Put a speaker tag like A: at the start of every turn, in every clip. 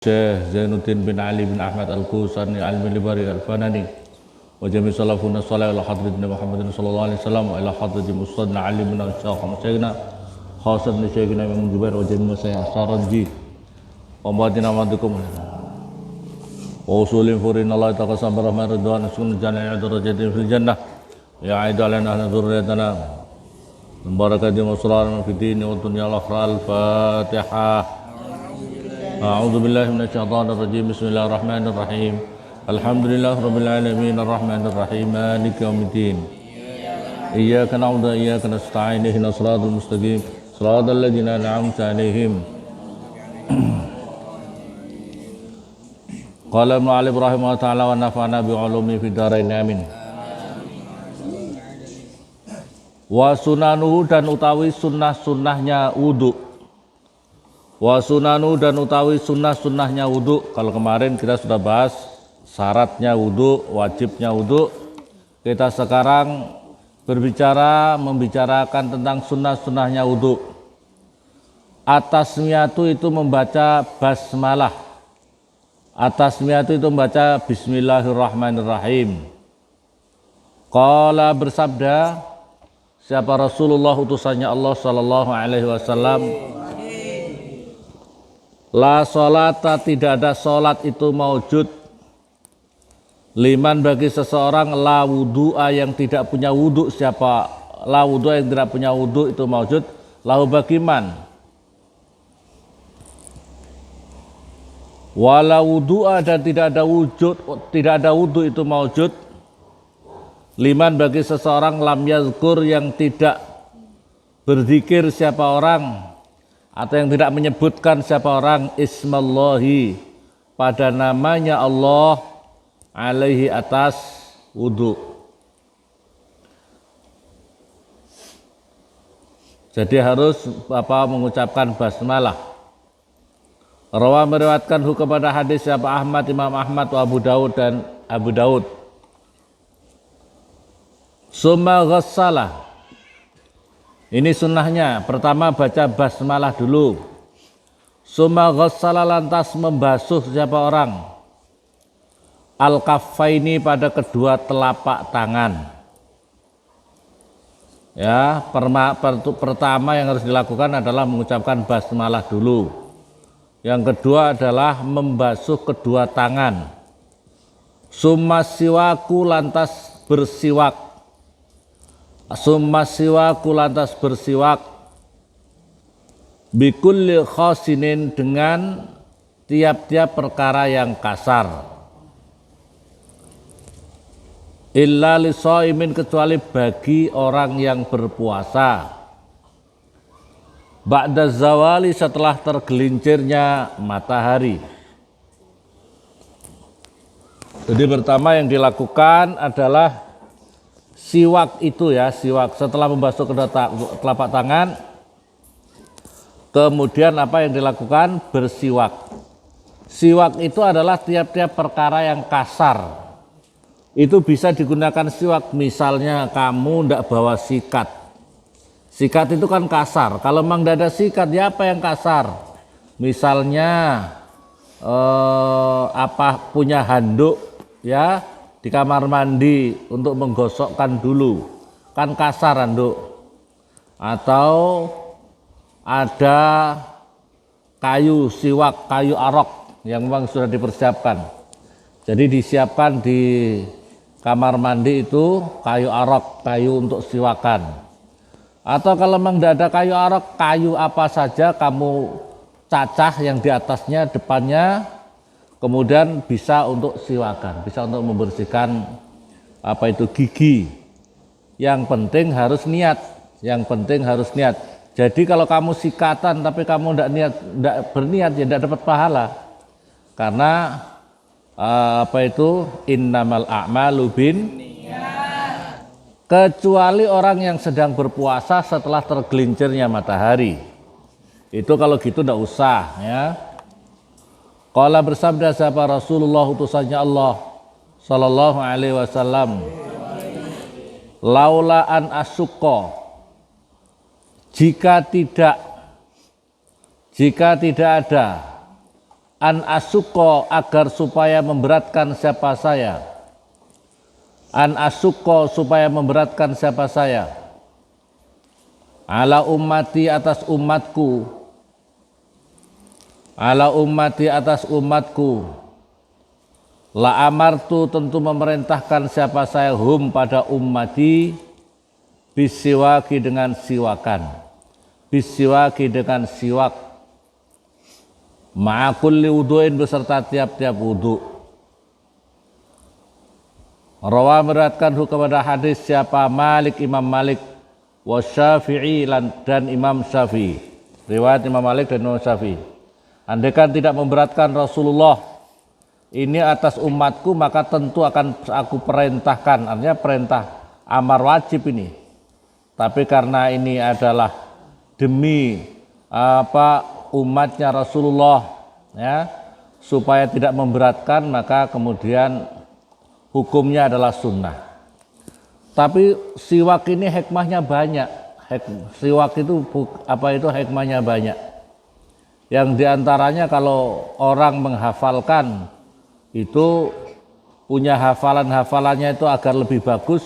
A: Syekh Zainuddin bin Ali bin Ahmad Al-Qusani Al-Milibari Al-Fanani wa jami' salafuna salih ala hadratina Muhammadin sallallahu alaihi wasallam wa ila hadratin Ustadzna Ali bin Al-Syekh Masyaykhina khasatni Syekhina Imam Jubair wa jami' masyayikh As-Saranji wa mu'adina ma'adukum wa usulin furin Allah taqasam barahman ridwan askun jannah darajatin fil jannah ya aidu alana ahna dhurriyatana barakati wa salamun fi dini wa dunya al-akhira al-Fatihah. A'udzu billahi minasy syaithanir rajim. Bismillahirrahmanirrahim. Alhamdulillah rabbil alamin arrahmanir rahim maliki yaumiddin. Iyyaka na'budu wa iyyaka nasta'in ihdinas siratal mustaqim siratal ladzina an'amta 'alaihim. Qala Ibnu Ibrahim wa ta'ala wa nafa'ana bi 'ulumi fid dharain amin. Wa sunanuhu dan utawi sunnah-sunnahnya wudu. Wa sunanu dan utawi sunnah-sunnahnya wudu. Kalau kemarin kita sudah bahas syaratnya wudu, wajibnya wudu. Kita sekarang membicarakan tentang sunnah-sunnahnya wudu. Atasmiyatu itu membaca basmalah. Atasmiyatu itu membaca bismillahirrahmanirrahim. Qala bersabda siapa Rasulullah utusannya Allah sallallahu alaihi wasallam, la sholata tidak ada sholat itu maujud liman bagi seseorang la wudu'a yang tidak punya wudu. Siapa la wudu'a yang tidak punya wudu itu maujud lahu bagi man. Wala wudu'a dan tidak ada wudu itu maujud liman bagi seseorang lam yazkur yang tidak berzikir siapa orang atau yang tidak menyebutkan siapa orang ismallahi pada namanya Allah alaihi atas wudu. Jadi harus mengucapkan basmalah. Rawa meriwayatkan kepada hadis siapa Ahmad, Imam Ahmad, wa Abu Daud dan Abu Daud. Summa ghassalah. Ini sunnahnya, pertama baca basmalah dulu. Summa ghassala lantas membasuh siapa orang al-kaffaini pada kedua telapak tangan. Ya, pertama yang harus dilakukan adalah mengucapkan basmalah dulu. Yang kedua adalah membasuh kedua tangan. Summa siwaku lantas bersiwak. Summa siwaku lantas bersiwak bikulli khasinin dengan tiap-tiap perkara yang kasar. Illa lisaimin kecuali bagi orang yang berpuasa. Ba'da zawali setelah tergelincirnya matahari. Jadi pertama yang dilakukan adalah siwak itu ya, siwak setelah membasuh kedua telapak tangan. Kemudian apa yang dilakukan? Bersiwak. Siwak itu adalah tiap-tiap perkara yang kasar. Itu bisa digunakan siwak, misalnya kamu tidak bawa sikat. Sikat itu kan kasar. Kalau memang tidak ada sikat, ya apa yang kasar? Misalnya punya handuk ya di kamar mandi untuk menggosokkan dulu, kan kasar handuk. Atau ada kayu siwak, kayu arok yang memang sudah dipersiapkan. Jadi disiapkan di kamar mandi itu kayu arok, kayu untuk siwakan. Atau kalau memang tidak ada kayu arok, kayu apa saja kamu cacah yang di atasnya, depannya, kemudian bisa untuk siwakan, bisa untuk membersihkan gigi. Yang penting harus niat. Jadi kalau kamu sikatan tapi kamu tidak berniat, ya tidak dapat pahala. Karena innamal a'malu bin kecuali orang yang sedang berpuasa setelah tergelincirnya matahari. Itu kalau gitu tidak usah ya. Qala bersabda siapa Rasulullah utusannya Allah sallallahu alaihi wasallam, laula an asyqa, jika tidak ada an asuko agar supaya memberatkan siapa saya, an asuko supaya memberatkan siapa saya, ala ummati atas umatku, ala ummati atas umatku, la amartu tentu memerintahkan siapa saya hum pada ummati bisiwaki dengan siwakan, bisiwaki dengan siwak, ma'akulli wudu'in beserta tiap-tiap wudu. Rawa meriwayatkan kepada hadis siapa Malik, Imam Malik, wa Syafi'i dan Imam Syafi'i. Riwayat Imam Malik dan Imam Syafi'i. Andaikan tidak memberatkan Rasulullah ini atas umatku, maka tentu akan aku perintahkan, artinya perintah amar wajib ini. Tapi karena ini adalah demi umatnya Rasulullah, ya, supaya tidak memberatkan, maka kemudian hukumnya adalah sunnah. Tapi siwak ini hikmahnya banyak. Siwak itu hikmahnya banyak. Yang diantaranya kalau orang menghafalkan itu punya hafalannya itu agar lebih bagus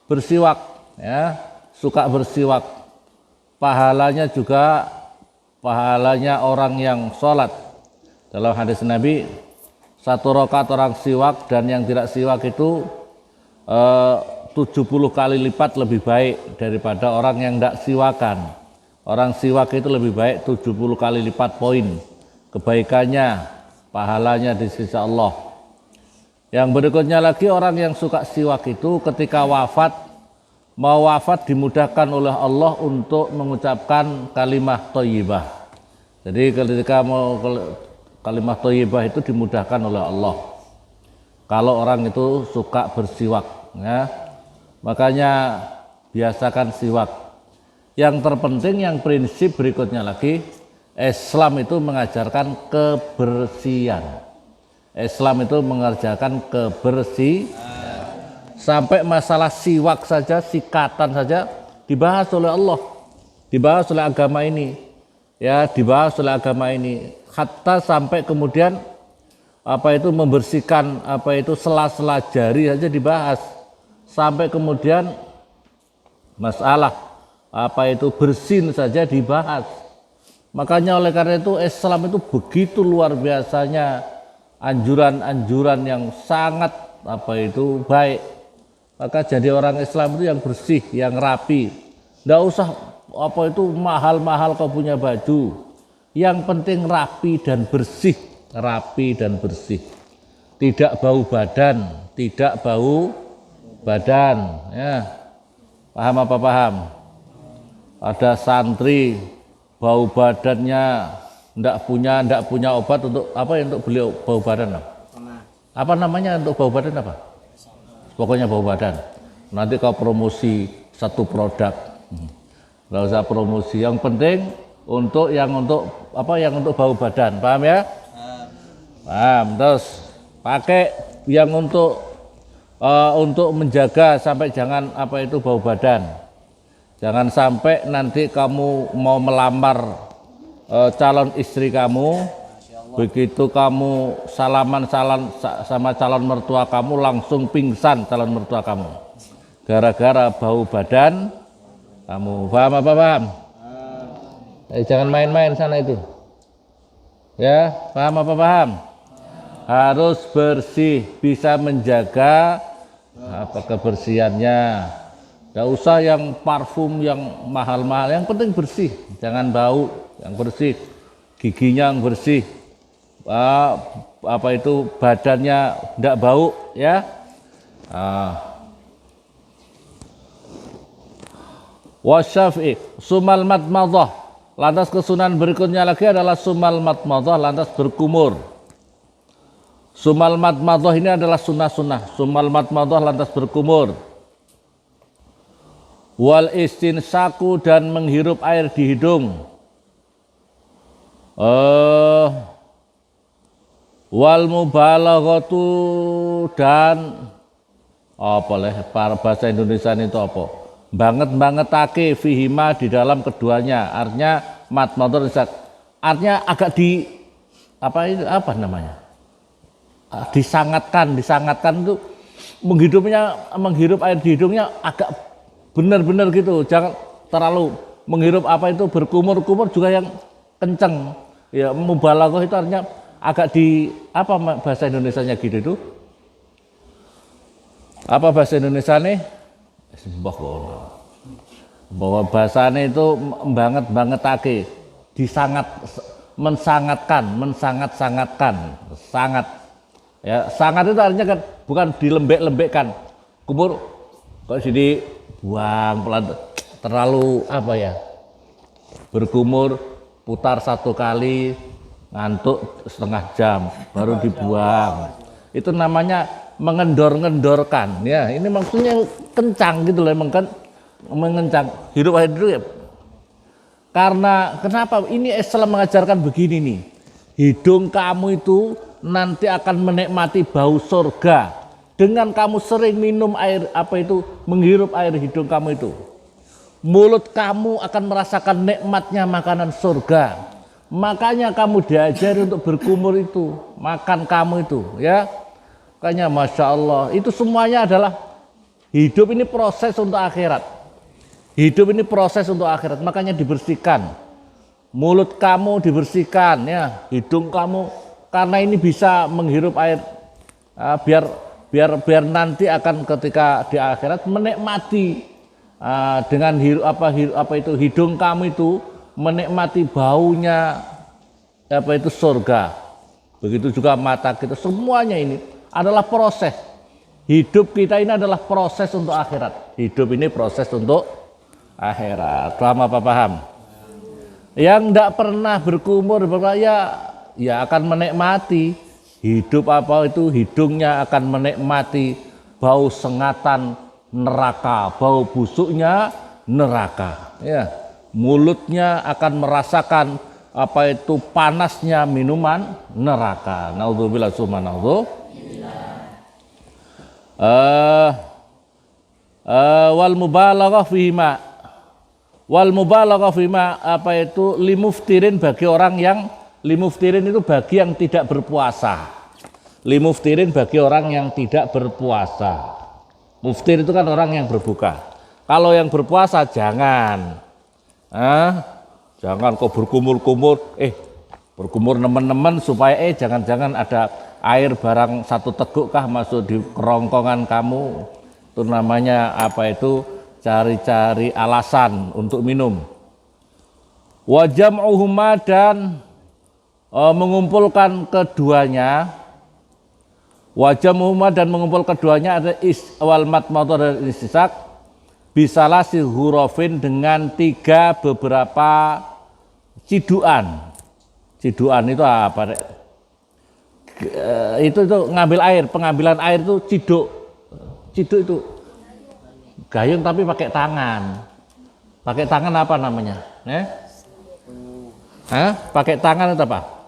A: bersiwak, ya, suka bersiwak. Pahalanya juga pahalanya orang yang sholat. Dalam hadis Nabi, 1 rakaat orang siwak dan yang tidak siwak itu 70 kali lipat lebih baik daripada orang yang tidak siwakan. Orang siwak itu lebih baik 70 kali lipat poin kebaikannya, pahalanya di sisi Allah. Yang berikutnya lagi, orang yang suka siwak itu ketika mau wafat dimudahkan oleh Allah untuk mengucapkan kalimah thayyibah. Jadi ketika mau kalimah thayyibah itu dimudahkan oleh Allah kalau orang itu suka bersiwak, ya. Makanya biasakan siwak. Yang terpenting, yang prinsip berikutnya lagi, Islam itu mengajarkan kebersihan. Islam itu mengajarkan kebersihan. Sampai masalah siwak saja, sikatan saja dibahas oleh Allah, dibahas oleh agama ini, ya, dibahas oleh agama ini. Hatta sampai kemudian membersihkan sela-sela jari saja dibahas. Sampai kemudian masalah bersin saja dibahas. Makanya oleh karena itu Islam itu begitu luar biasanya anjuran-anjuran yang sangat baik. Maka jadi orang Islam itu yang bersih, yang rapi. Nggak usah mahal-mahal kau punya baju. Yang penting rapi dan bersih, rapi dan bersih. Tidak bau badan, tidak bau badan, ya. Paham apa paham? Ada santri bau badannya ndak punya obat untuk untuk beli bau badan. Apa namanya untuk bau badan apa? Pokoknya bau badan. Nanti kau promosi satu produk, nggak usah promosi. Yang penting untuk bau badan, paham ya? Paham. Terus pakai yang untuk menjaga sampai jangan bau badan. Jangan sampai nanti kamu mau melamar calon istri kamu, begitu kamu salaman sama calon mertua kamu langsung pingsan calon mertua kamu gara-gara bau badan kamu. Paham apa paham? Jangan main-main sana itu, ya. Paham apa paham? Harus bersih, bisa menjaga kebersihannya. Nggak usah yang parfum yang mahal-mahal, yang penting bersih, jangan bau, yang bersih, giginya yang bersih, badannya tidak bau, ya. Wasyafi'i sumal matmadah, lantas kesunahan berikutnya lagi adalah sumal matmadah, lantas berkumur. Sumal matmadah ini adalah sunnah-sunnah. Sumal matmadah lantas berkumur. Wal istinsaku dan menghirup air di hidung. Wal mubalaghatu dan bahasa Indonesia itu apa? Banget-bangetake fihima di dalam keduanya. Artinya matmadah artinya agak apa namanya? Disangatkan itu menghirup air di hidungnya agak benar-benar gitu, jangan terlalu menghirup berkumur-kumur juga yang kenceng. Ya, mubalaghah itu artinya agak di bahasa Indonesianya gitu itu. Apa bahasa Indonesianya? Bahwa bahasanya itu banget-bangetake, mensangat-sangatkan, sangat. Ya, sangat itu artinya kan bukan dilembek-lembekkan. Kumur kok sini buang pelan, terlalu berkumur, putar 1 kali, ngantuk setengah jam baru dibuang. Itu namanya mengendor-ngendorkan. Ya, ini maksudnya kencang gitu loh, emang kan mengencang. Hidup air dulu ya. Karena kenapa? Ini Islam mengajarkan begini nih. Hidung kamu itu nanti akan menikmati bau surga dengan kamu sering minum air menghirup air hidung kamu itu. Mulut kamu akan merasakan nikmatnya makanan surga. Makanya kamu diajari untuk berkumur itu, makan kamu itu, ya. Makanya Masya Allah, itu semuanya adalah hidup ini proses untuk akhirat. Hidup ini proses untuk akhirat, makanya dibersihkan. Mulut kamu dibersihkan, ya, hidung kamu, karena ini bisa menghirup air, biar nanti akan ketika di akhirat menikmati dengan hidung kamu itu menikmati baunya surga. Begitu juga mata kita, semuanya ini adalah proses. Hidup kita ini adalah proses untuk akhirat. Hidup ini proses untuk akhirat. Paham apa paham? Yang tidak pernah berkumur ya akan menikmati hidup hidungnya akan menikmati bau sengatan neraka, bau busuknya neraka. Ya, mulutnya akan merasakan panasnya minuman neraka. Naudzubillah summa wal mubalaghah fima limuftirin bagi orang yang bagi yang tidak berpuasa. Limuftirin bagi orang yang tidak berpuasa. Muftir itu kan orang yang berbuka. Kalau yang berpuasa jangan kok berkumur-kumur, berkumur nemen-nemen supaya jangan-jangan ada air barang 1 teguk kah masuk di kerongkongan kamu. Itu namanya cari-cari alasan untuk minum. Wa jam'uhuma dan mengumpulkan keduanya. Wa jam'uhuma dan mengumpul keduanya ada wal matmadah dan istisaq bisalah si hurufin dengan 3 beberapa ciduan. Ciduan itu apa? Itu ngambil air, pengambilan air itu ciduk. Ciduk itu gayung tapi pakai tangan. Pakai tangan apa namanya? Pakai tangan itu apa?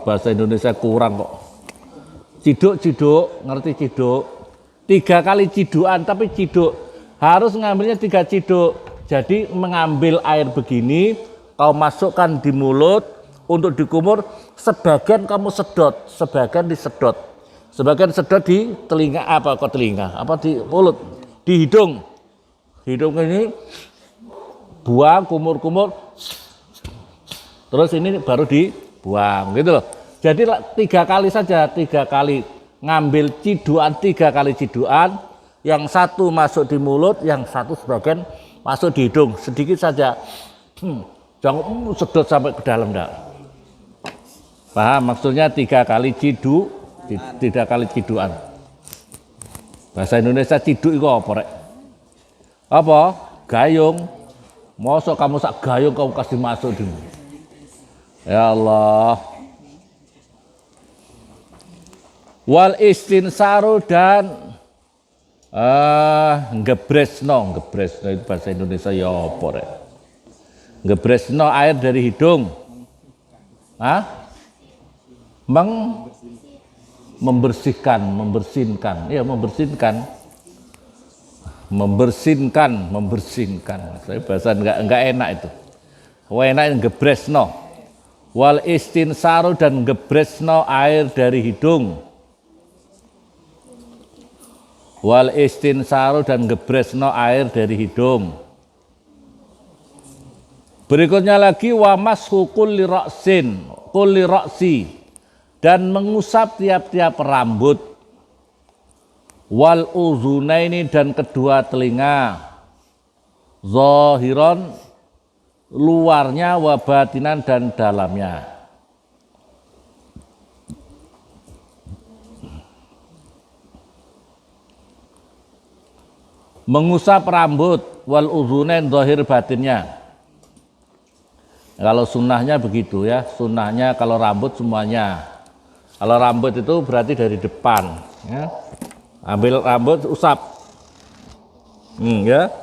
A: Bahasa Indonesia kurang kok. Ciduk, ngerti ciduk? 3 kali cidukan, tapi ciduk harus ngambilnya 3 ciduk. Jadi mengambil air begini, kau masukkan di mulut untuk dikumur, sebagian kamu sedot, sebagian disedot. Sebagian sedot di telinga, di mulut, di hidung. Hidung ini buang, kumur-kumur, terus ini baru dibuang, gitu loh. Jadi 3 kali saja, 3 kali ngambil ciduan, 3 kali ciduan, yang 1 masuk di mulut, yang 1 sebagian masuk di hidung, sedikit saja. Jangan sedot sampai ke dalam, enggak. Paham maksudnya 3 kali ciduk, 3 kali ciduan. Bahasa Indonesia ciduk itu apa rek? Apa? Gayung. Mosok kamu sak gayung kamu kasih masuk di. Ya Allah. Wal istinsaru dan ngebresno itu bahasa Indonesia ya apa rek? Ngebresno air dari hidung. Membersihkan. Saya bahasa enggak enak itu. Enak ngebresno. Wal istinsaru dan gebresno air dari hidung. Wal istinsaru dan gebresno air dari hidung. Berikutnya lagi wa mashu kulli ra'si dan mengusap tiap-tiap rambut. Wal uzunaini dan kedua telinga. Zahiron luarnya wa batinan dan dalamnya. Mengusap rambut wal uzunain zahir batinnya. Kalau sunnahnya begitu ya, sunnahnya kalau rambut semuanya. Kalau rambut itu berarti dari depan ya. Ambil rambut usap. Ya.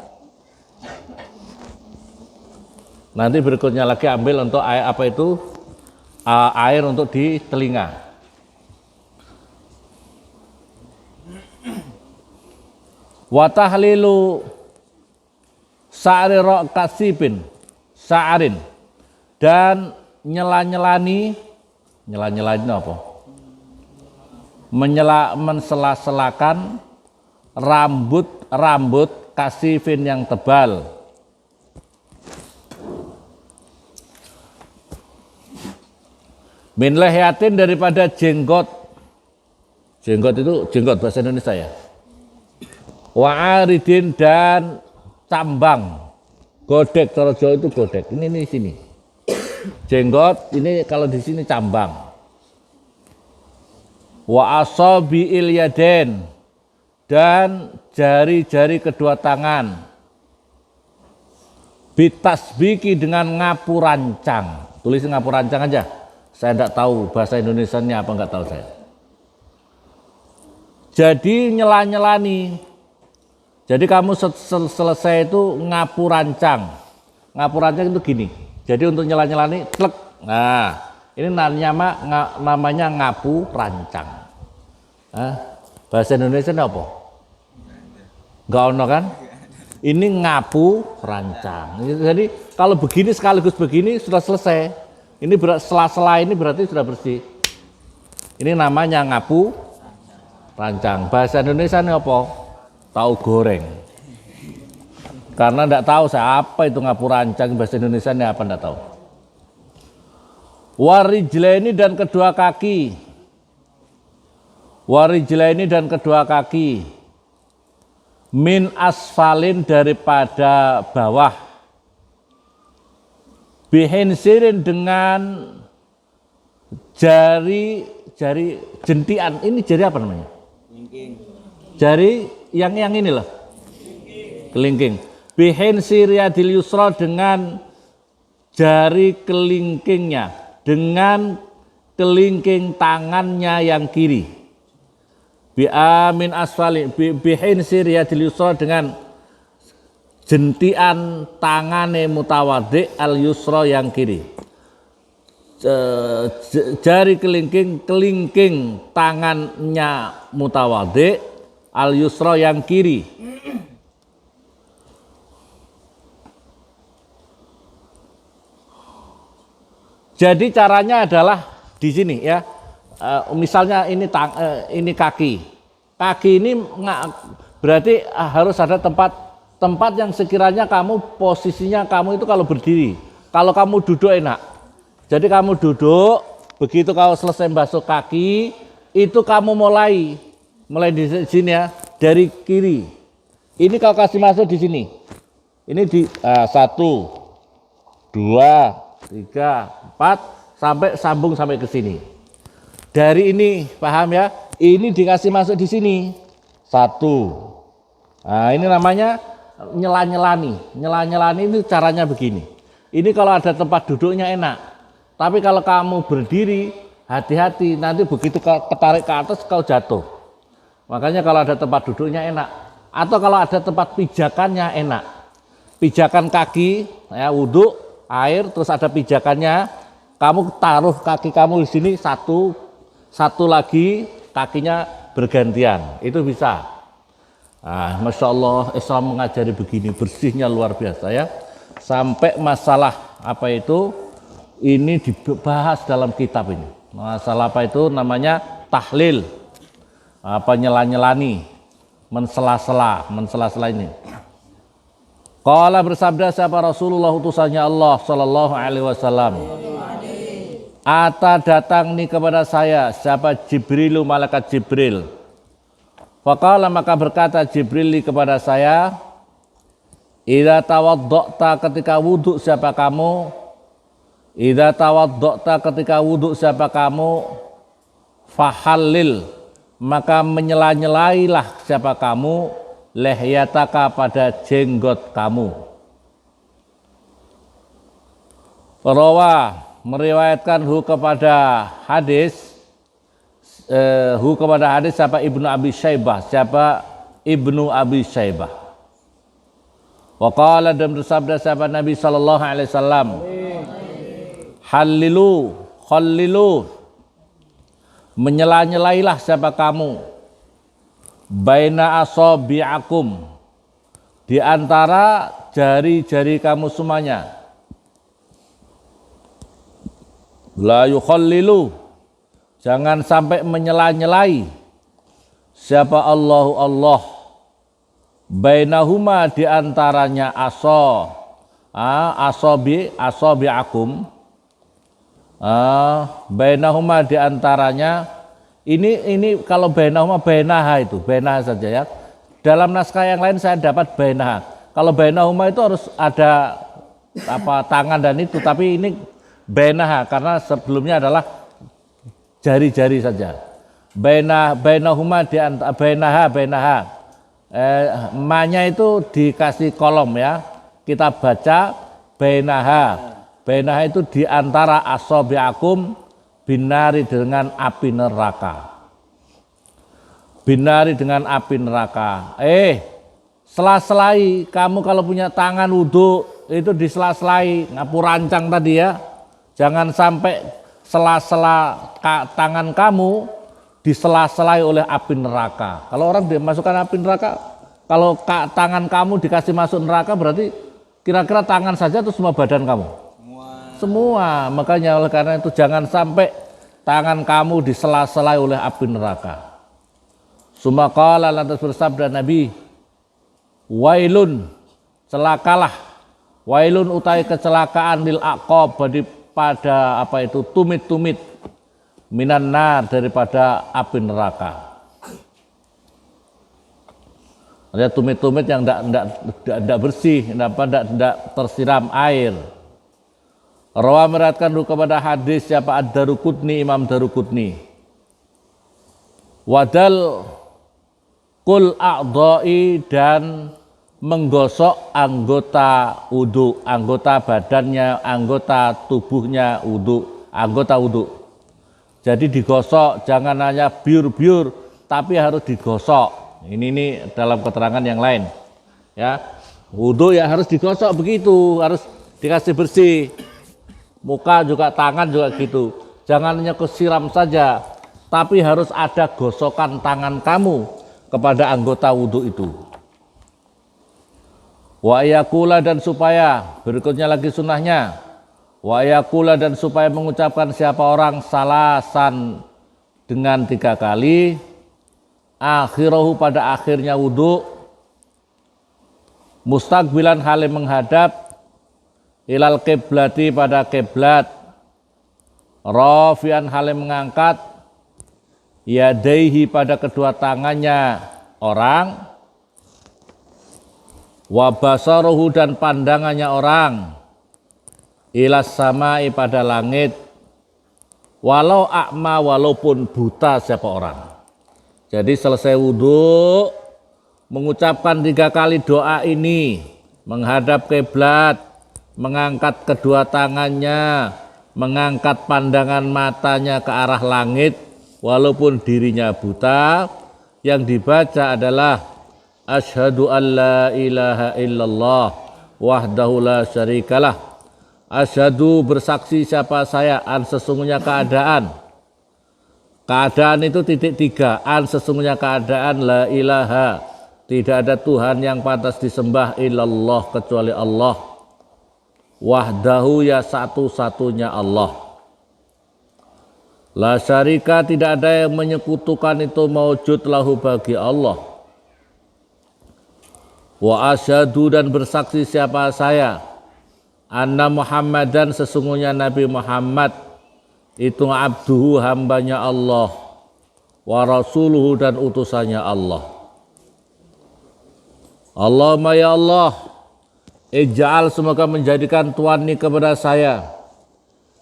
A: Nanti berikutnya lagi ambil untuk air apa itu? Air untuk di telinga. Wa tahlilu sa'ri ra'kasibin sa'arin dan nyela-nyelani apa? Mensela-selakan rambut kasifin yang tebal. Min lehiatin daripada jenggot. Jenggot itu jenggot bahasa Indonesia ya. Wa aridin dan cambang. Godek cara Jawa itu godek. Ini di sini. Jenggot ini kalau di sini cambang. Wa asabi'il yadain dan jari-jari kedua tangan. Bitasbiki dengan ngapurancang. Tulis ngapurancang aja. Saya enggak tahu bahasa Indonesianya apa, enggak tahu saya. Jadi nyela-nyelani. Jadi kamu selesai itu ngapurancang. Ngapurancang itu gini. Jadi untuk nyela-nyelani, klek. Nah, ini namanya ngapu rancang. Bahasa Indonesia apa? Enggak ono kan? Ini ngapu rancang. Jadi kalau begini sekaligus begini sudah selesai. Ini sela-sela ini berarti sudah bersih. Ini namanya ngapu rancang. Bahasa Indonesia ini apa? Tahu goreng. Karena enggak tahu saya apa itu ngapu rancang, bahasa Indonesia ini apa enggak tahu. Warijlaini dan kedua kaki. Warijlaini dan kedua kaki. Min asfalin daripada bawah. Bihinsirin dengan jari jentian. Ini jari apa namanya? Kelingking. Jari yang ini loh. Kelingking. Bihinsir yadil yusra dengan jari kelingkingnya, dengan kelingking tangannya yang kiri. Bi'amin asfali bihinsir yadil yusra dengan jentian tangane mutawadhi al yusra yang kiri. Jari kelingking tangannya mutawadhi al yusra yang kiri. Jadi caranya adalah di sini ya. Misalnya ini kaki. Kaki ini berarti harus ada tempat yang sekiranya kamu posisinya kamu itu kalau berdiri. Kalau kamu duduk enak. Jadi kamu duduk, begitu kalau selesai basuh kaki, itu kamu mulai di sini ya, dari kiri. Ini kalau kasih masuk di sini. Ini di 1, 2, 3, 4 sampai sambung sampai ke sini. Dari ini paham ya? Ini dikasih masuk di sini. 1. Nah, ini namanya nyela-nyelani. Nyela-nyelani itu caranya begini. Ini kalau ada tempat duduknya enak. Tapi kalau kamu berdiri, hati-hati nanti begitu ketarik ke atas kau jatuh. Makanya kalau ada tempat duduknya enak. Atau kalau ada tempat pijakannya enak. Pijakan kaki, ya wudhu, air, terus ada pijakannya, kamu taruh kaki kamu di sini satu lagi kakinya bergantian, itu bisa. Nah, Masya Allah Islam mengajari begini, bersihnya luar biasa ya. Sampai masalah apa itu ini dibahas dalam kitab ini. Masalah apa itu? Namanya tahlil, apa nyela-nyelani, mensela-sela ini. Qala bersabda siapa Rasulullah utusannya Allah sallallahu alaihi wasallam. Ata datang nih kepada saya siapa Jibrilu malaikat Jibril. Faqala maka berkata Jibril kepada saya, idza tawaddata ketika wudhu siapa kamu, idza tawaddata ketika wudhu siapa kamu, fahallil maka menyela-nyelailah siapa kamu, lehyataka pada jenggot kamu. Rawa meriwayatkan kepada hadis siapa Ibnu Abi Syaibah, siapa Ibnu Abi Syaibah. Wa qala dan bersabda siapa Nabi sallallahu alaihi wasallam, khallilu menyela-nyelailah siapa kamu, baina asabi'akum di antara jari-jari kamu semuanya. La yukhallilu jangan sampai menyela-nyelai siapa Allah bainahuma di antaranya asabi'akum bainahuma di antaranya ini kalau bainahuma bainaha itu bainaha saja ya. Dalam naskah yang lain saya dapat bainaha. Kalau bainahuma itu harus ada apa tangan dan itu, tapi ini bainaha karena sebelumnya adalah jari-jari saja. Bainahuma di antara bainaha. Ma-nya itu dikasih kolom ya. Kita baca bainaha. Bainaha itu di antara asabi'akum binari dengan api neraka. Binari dengan api neraka. Sela-selai kamu kalau punya tangan wudhu itu disela-selai ngapu rancang tadi ya. Jangan sampai sela-sela tangan kamu disela-selai oleh api neraka. Kalau orang dimasukkan api neraka, kalau tangan kamu dikasih masuk neraka berarti kira-kira tangan saja atau semua badan kamu? Semua. Makanya oleh karena itu jangan sampai tangan kamu disela-selai oleh api neraka. Sumaqala lantas bersabda Nabi, wailun celakalah, wailun utai kecelakaan lil aqab pada apa itu tumit-tumit minan nar daripada api neraka. Ada tumit-tumit yang tidak bersih, tidak tersiram air. Rawa meriwayatkan kepada hadis siapa Ad-Daruqutni, Imam Daruqutni. Wadal kul a'dha'i dan menggosok anggota wudu, anggota badannya, anggota tubuhnya wudu, anggota wudu. Jadi digosok, jangan hanya biur-biur, tapi harus digosok. Ini dalam keterangan yang lain. Ya, wudu ya harus digosok begitu, harus dikasih bersih. Muka juga, tangan juga gitu. Jangan hanya kesiram saja, tapi harus ada gosokan tangan kamu kepada anggota wudu itu. Wa yakula dan supaya, berikutnya lagi sunnahnya. Wa yakula dan supaya mengucapkan siapa orang salasan dengan 3 kali. Akhirahu pada akhirnya wudu. Mustaqbilan halim menghadap. Ilal kiblati pada kiblat, rafian halim mengangkat, yadaihi pada kedua tangannya orang, wabasaruhu dan pandangannya orang, ilas samai pada langit, walau akma walaupun buta siapa orang. Jadi selesai wudhu, mengucapkan 3 kali doa ini, menghadap kiblat, mengangkat kedua tangannya, mengangkat pandangan matanya ke arah langit walaupun dirinya buta. Yang dibaca adalah asyhadu an la ilaha illallah wahdahu la syarikalah. Asyhadu bersaksi siapa saya, an sesungguhnya keadaan. Keadaan itu titik 3, an sesungguhnya keadaan la ilaha, tidak ada Tuhan yang pantas disembah illallah kecuali Allah. wahdahu ya satu-satunya Allah. La syarika tidak ada yang menyekutukan itu maujud lahu bagi Allah. Wa asyhadu dan bersaksi siapa saya anna Muhammadan sesungguhnya Nabi Muhammad itu abduhu hambanya Allah wa rasuluhu dan utusannya Allah. Allahumma ya Allah ij'al semoga menjadikan Tuhan ini kepada saya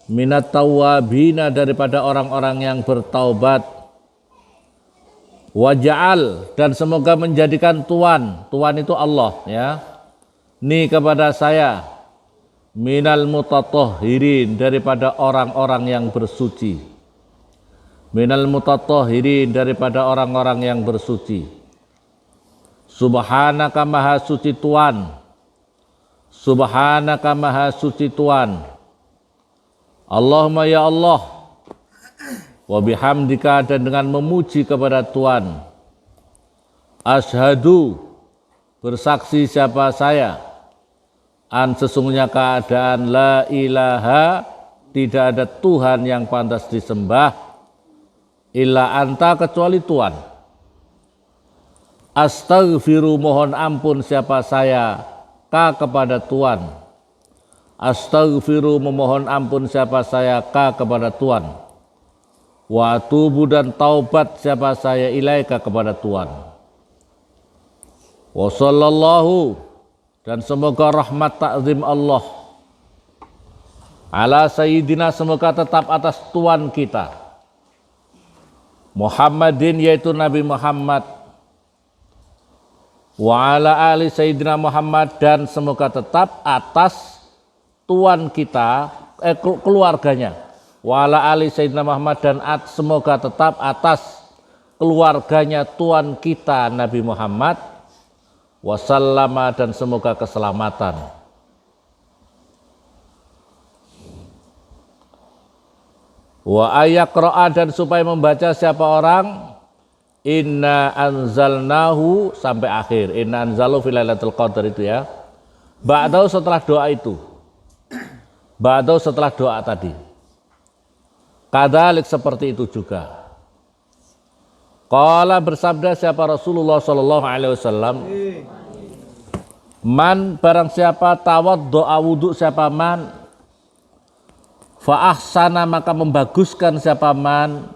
A: minat tawabina daripada orang-orang yang bertaubat. Waja'al dan semoga menjadikan Tuhan itu Allah ya. Ni kepada saya minal mutatahhirin daripada orang-orang yang bersuci. Minal mutatahhirin daripada orang-orang yang bersuci. Subhanaka maha suci Tuhan. Subhanaka maha suci Tuhan. Allahumma ya Allah wa bihamdika dan dengan memuji kepada Tuhan. Asyhadu bersaksi siapa saya an sesungguhnya keadaan la ilaha tidak ada Tuhan yang pantas disembah illa anta kecuali Tuhan. Astaghfiru mohon ampun siapa saya ka kepada Tuhan. Astaghfiru memohon ampun siapa saya ka kepada Tuhan. Wa atubu dan taubat siapa saya ilaika kepada Tuhan. Wa sallallahu dan semoga rahmat ta'zim Allah ala sayyidina semoga tetap atas Tuhan kita Muhammadin yaitu Nabi Muhammad wa ala ali sayyidina Muhammad dan semoga tetap atas Tuhan kita keluarganya wa ala ali sayyidina Muhammad dan semoga tetap atas keluarganya Tuhan kita Nabi Muhammad wasallama dan semoga keselamatan. Wa ayaqra'a dan supaya membaca siapa orang inna anzalnahu sampai akhir. Inna anzalu fi lailatul qadar itu ya. Ba'dahu setelah doa itu. Ba'dahu setelah doa tadi. Kadzalik seperti itu juga. Qala bersabda siapa Rasulullah sallallahu alaihi wasallam man barang siapa tawaddo'a wudu siapa man fa ahsana maka membaguskan siapa man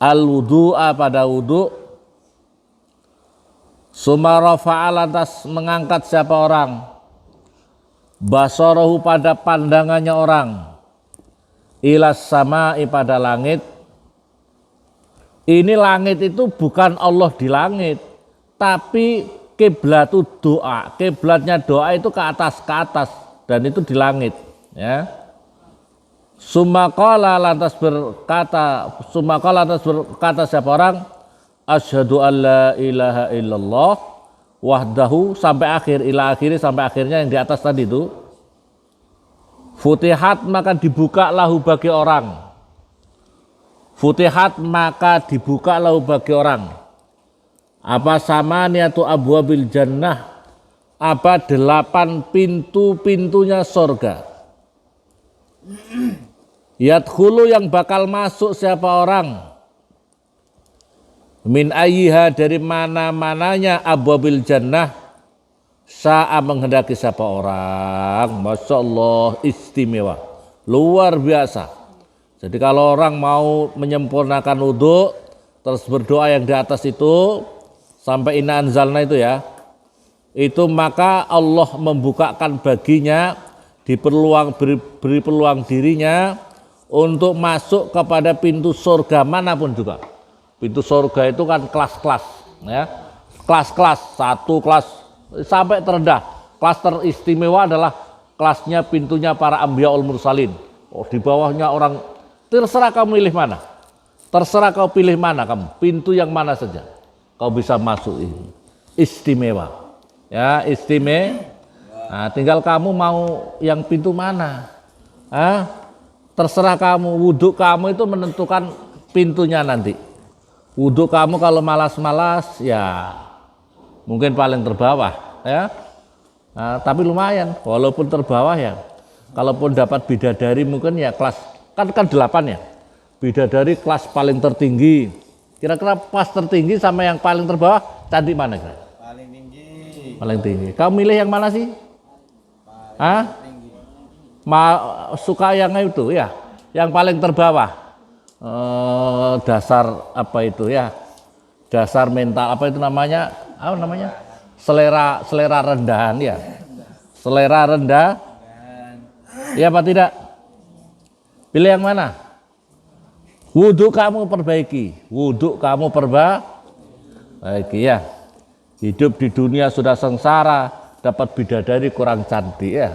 A: al wudu'a pada wudu summa rafa'a lantas mengangkat siapa orang basarahu pada pandangannya orang ilas sama'i pada langit. Ini langit itu bukan Allah di langit, tapi kiblat itu doa. Kiblatnya doa itu ke atas dan itu di langit. Ya. Sumakala lantas berkata siapa orang? Asyhadu an la ilaha illallah wahdahu sampai akhir ila akhiri sampai akhirnya yang di atas tadi itu. Futihat maka dibuka lahu bagi orang. Futihat maka dibuka lahu bagi orang. Apa sama niatu abwabil jannah? Apa 8 pintu-pintunya surga? Yadkhulu yang bakal masuk siapa orang? Min ayyiha dari mana-mananya abwabil jannah sa'a menghendaki siapa orang. Masya Allah istimewa. Luar biasa. Jadi kalau orang mau menyempurnakan wudhu terus berdoa yang di atas itu sampai inna anzalna itu ya, itu maka Allah membukakan baginya beri peluang dirinya untuk masuk kepada pintu surga manapun juga. Pintu surga itu kan kelas-kelas ya, kelas-kelas, satu kelas sampai terendah. Kelas teristimewa adalah kelasnya pintunya para anbiyaul mursalin. Di bawahnya orang. Terserah kamu pilih mana, terserah kau pilih mana kamu, pintu yang mana saja, kau bisa masuk ini. Istimewa, ya istimewa. Nah, tinggal kamu mau yang pintu mana, terserah kamu. Wudhu kamu itu menentukan pintunya nanti. Wudhu kamu kalau malas-malas, ya mungkin paling terbawah, ya. Nah, tapi lumayan, walaupun terbawah ya. Kalaupun dapat bidadari mungkin ya kelas kan 8 ya. Bidadari kelas paling tertinggi. Kira-kira pas tertinggi sama yang paling terbawah cantik mana kira?
B: Paling tinggi.
A: Paling tinggi. Kamu milih yang mana sih? Hah?
B: Tinggi.
A: Suka yang itu ya, yang paling terbawah. Dasar apa itu ya? Dasar mental apa itu namanya? Apa namanya? Selera rendahan ya. Selera rendah. Iya apa tidak? Pilih yang mana? Wudhu kamu perbaiki. Wudhu kamu perbaiki ya. Hidup di dunia sudah sengsara, dapat bidadari kurang cantik ya.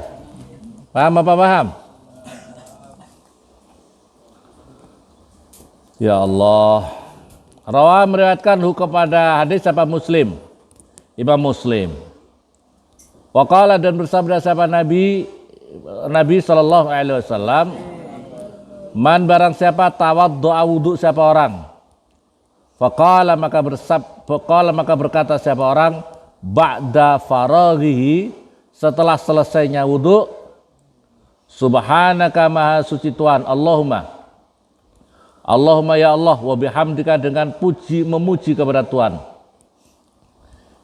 A: Paham apa paham? Ya Allah. Rawa meriwayatkan kepada hadis siapa Muslim. Imam Muslim. Waqala dan bersabda siapa Nabi SAW, man barang siapa tawaddu'a wudu siapa orang, faqala maka berkata siapa orang, ba'da faraghihi setelah selesainya wudu, subhanaka maha suci Tuhan, Allahumma ya Allah, wa bihamdika dengan memuji kepada Tuhan,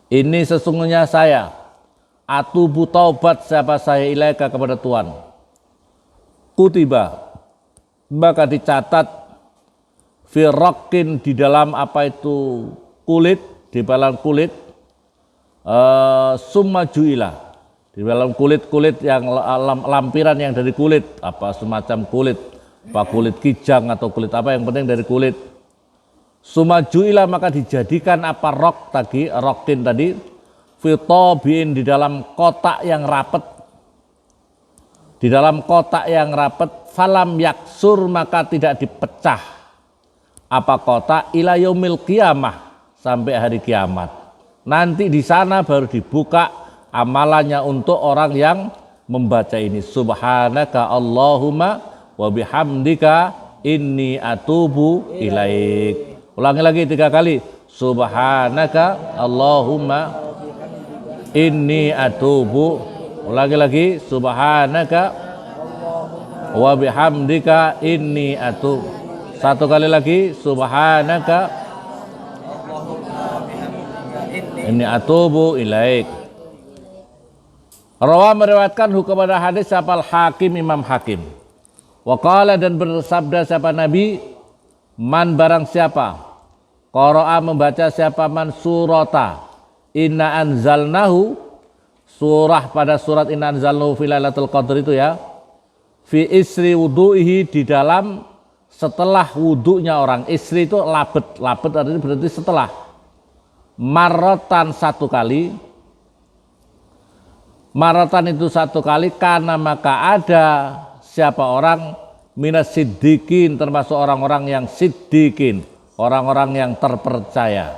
A: ini sesungguhnya saya atubu taubat siapa saya ilaika kepada Tuhan, kutiba maka dicatat firrokin di dalam apa itu kulit, di dalam kulit summa juila, di dalam kulit yang lampiran yang dari kulit, apa semacam kulit, apa kulit kijang atau kulit apa, yang penting dari kulit. Summa juila maka dijadikan apa rokin tadi fitobin di dalam kotak yang rapet, di dalam kotak yang rapet, falam yaksur maka tidak dipecah apa kotak ila yaumil qiyamah sampai hari kiamat. Nanti di sana baru dibuka amalannya untuk orang yang membaca ini, subhanaka Allahumma wa bihamdika inni atubu ilaik. Ulangi lagi 3 kali, subhanaka Allahumma inni atubu, ulangi lagi, subhanaka wa bihamdika inni atubu, 1 kali lagi, subhanaka inni atubu ilaik. Rawa meriwayatkan kepada hadis siapa Hakim, Imam Hakim. Waqala dan bersabda siapa Nabi, man barang siapa qara'a membaca siapa man surata inna anzalnahu, surah pada surat inna anzalnahu fi lailatul qadr itu ya, fi isri wudu'ihi di dalam setelah wudunya orang. Isri itu labet artinya berarti setelah, marrotan 1 kali, marrotan itu 1 kali, karena maka ada siapa orang minas siddiqin termasuk orang-orang yang siddiqin, orang-orang yang terpercaya.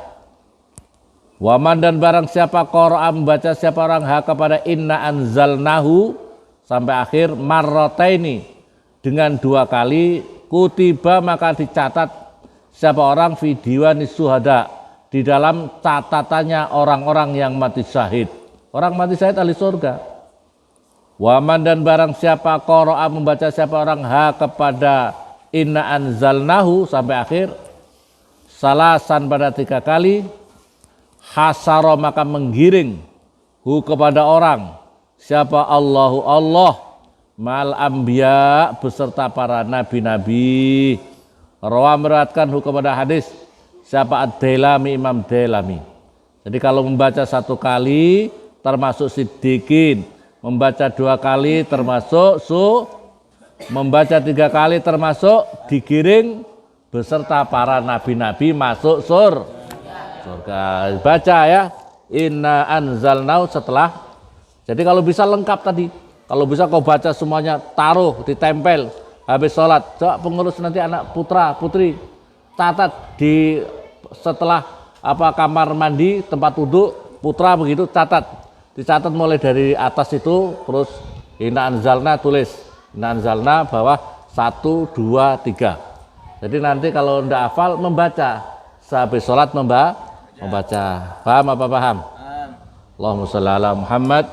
A: Waman dan barang siapa qara'a membaca siapa orang kepada inna anzalnahu sampai akhir marrataini dengan 2 kali, kutiba maka dicatat siapa orang fi diwanis syuhada di dalam catatannya orang-orang yang mati syahid. Orang mati syahid ahli surga. Waman dan barang siapa qara'a membaca siapa orang kepada inna anzalnahu sampai akhir salasan pada 3 kali, hasaro maka menggiring kepada orang siapa Allahu Allah mal anbiya beserta para nabi-nabi. Rawa meriwayatkan kepada hadis siapa Ad-Dailami, Imam Dailami. Jadi kalau membaca 1 kali termasuk siddiqin, membaca 2 kali termasuk membaca 3 kali termasuk digiring beserta para nabi-nabi masuk surga. Baca ya, inna anzalnahu setelah. Jadi kalau bisa lengkap tadi, kalau bisa kau baca semuanya, taruh, ditempel habis sholat. Coba pengurus nanti anak putra putri catat di setelah kamar mandi, tempat wudhu, putra begitu catat, dicatat mulai dari atas itu, terus inna anzalna tulis, inna anzalna bawah 1, 2, 3. Jadi nanti kalau ndak hafal membaca, sehabis sholat membaca. Paham apa paham? Allahumma sholli ala Muhammad.